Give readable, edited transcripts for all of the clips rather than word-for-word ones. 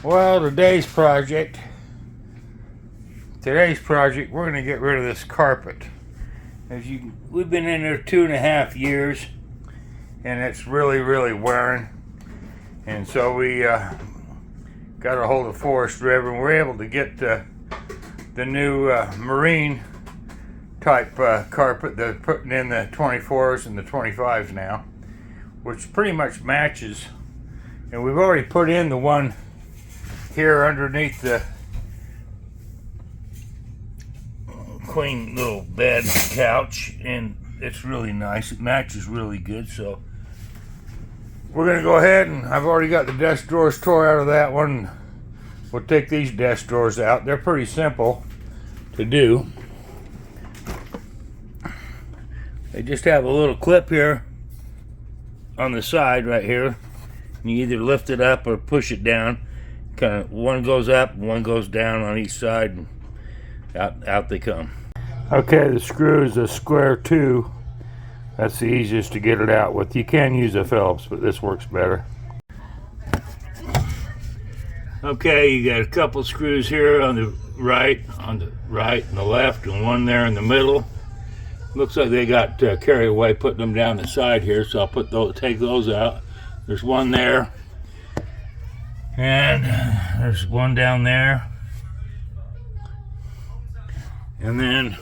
Well, today's project, we're going to get rid of this carpet. We've been in there 2.5 years, and it's really wearing. And so we got a hold of Forest River, and we're able to get the new marine type carpet. They're putting in the 24s and the 25s now, which pretty much matches. And we've already put in the one here underneath the queen little bed couch, and it's really nice. It matches really good. So we're gonna go ahead, and I've already got the desk drawers tore out of that one. We'll take these desk drawers out. They're pretty simple to do. They just have a little clip here on the side right here. You either lift it up or push it down. Kind of one goes up, one goes down on each side, and out they come. Okay, the screw is a square 2. That's the easiest to get it out with. You can use a Phillips, but this works better. Okay, you got a couple screws here on the right and the left, and one there in the middle. Looks like they got carried away putting them down the side here, so I'll take those out. There's one there, and there's one down there, and then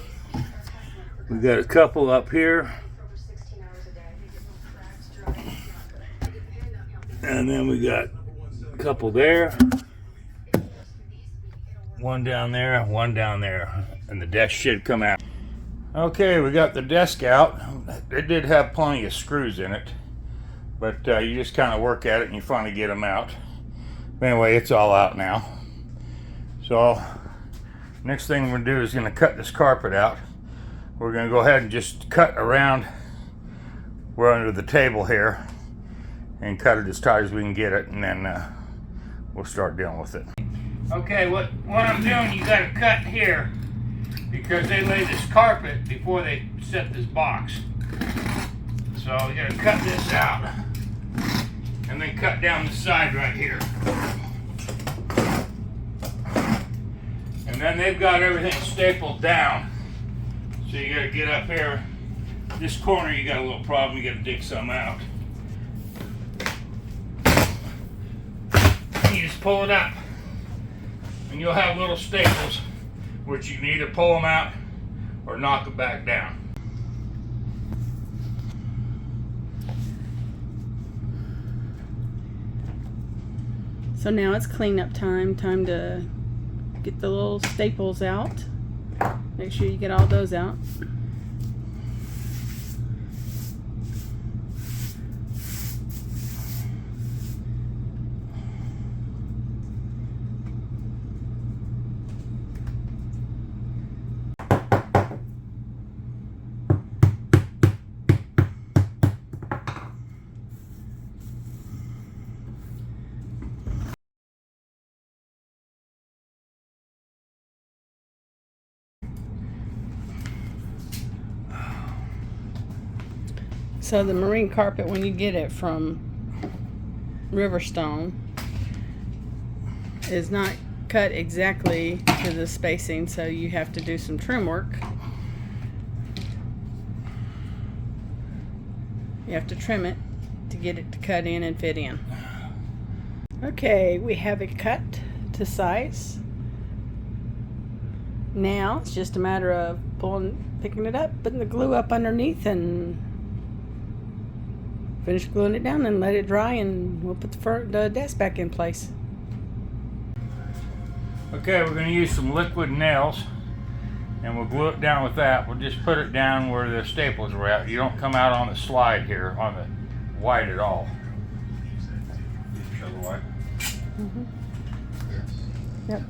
we got a couple up here, and then we got a couple there, one down there, and the desk should come out. Okay, we got the desk out. It did have plenty of screws in it, but you just kind of work at it and you finally get them out. But anyway, it's all out now. So next thing we're going to do is going to cut this carpet out. We're going to go ahead and just cut around. We're under the table here and cut it as tight as we can get it, and then we'll start dealing with it. Okay, what I'm doing, you got to cut here because they lay this carpet before they set this box. So you got to cut this out and then cut down the side right here. And then they've got everything stapled down. So you got to get up here. This corner you got a little problem, you got to dig some out. You just pull it up and you'll have little staples which you can either pull them out or knock them back down. So now it's cleanup time. Time to get the little staples out. Make sure you get all those out. So the marine carpet, when you get it from Riverstone, is not cut exactly to the spacing, so you have to do some trim work. You have to trim it to get it to cut in and fit in. Okay, we have it cut to size. Now it's just a matter of picking it up, putting the glue up underneath, and finish gluing it down and let it dry, and we'll put the desk back in place. Okay, we're going to use some liquid nails, and we'll glue it down with that. We'll just put it down where the staples were at. You don't come out on the slide here on the white at all. Show the white. Mm-hmm. Yep.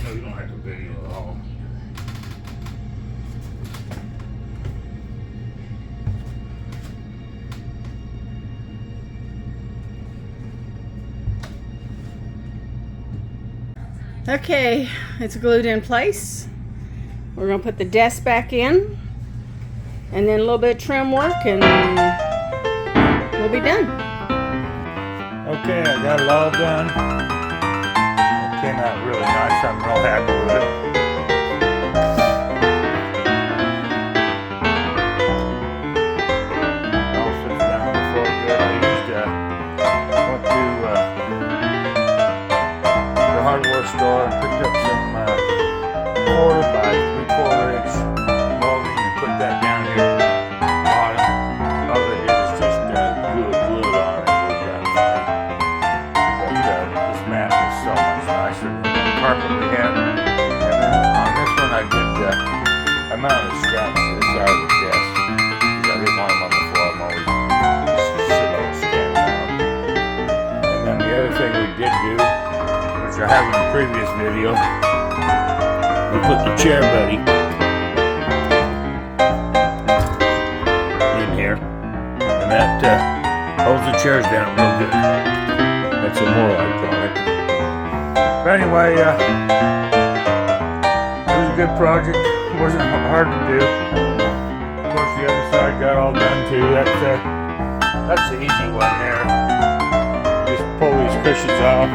So you don't have to video at all. Okay, it's glued in place. We're gonna put the desk back in, and then a little bit of trim work, and we'll be done. Okay, I got it all done. It came out really nice. I'm real happy with it. It all sits down on the floor good. Went to the hardware store and picked up some 4 by 3/4 inch molding and put that down here on it. All they did was just glue it on and worked out fine. But this mat is so much nicer than the carpet we had. And then on this one I mounted straps to the side of the desk because I didn't want them on the floor. I'm always sitting there standing out. And then the other thing we did do, which I have in the previous video, we put the chair buddy in here, and that holds the chairs down real good. That's a Morlite product. But anyway, it was a good project. It wasn't hard to do. Of course, the other side got all done too. That's the easy one there. Just pull these cushions off.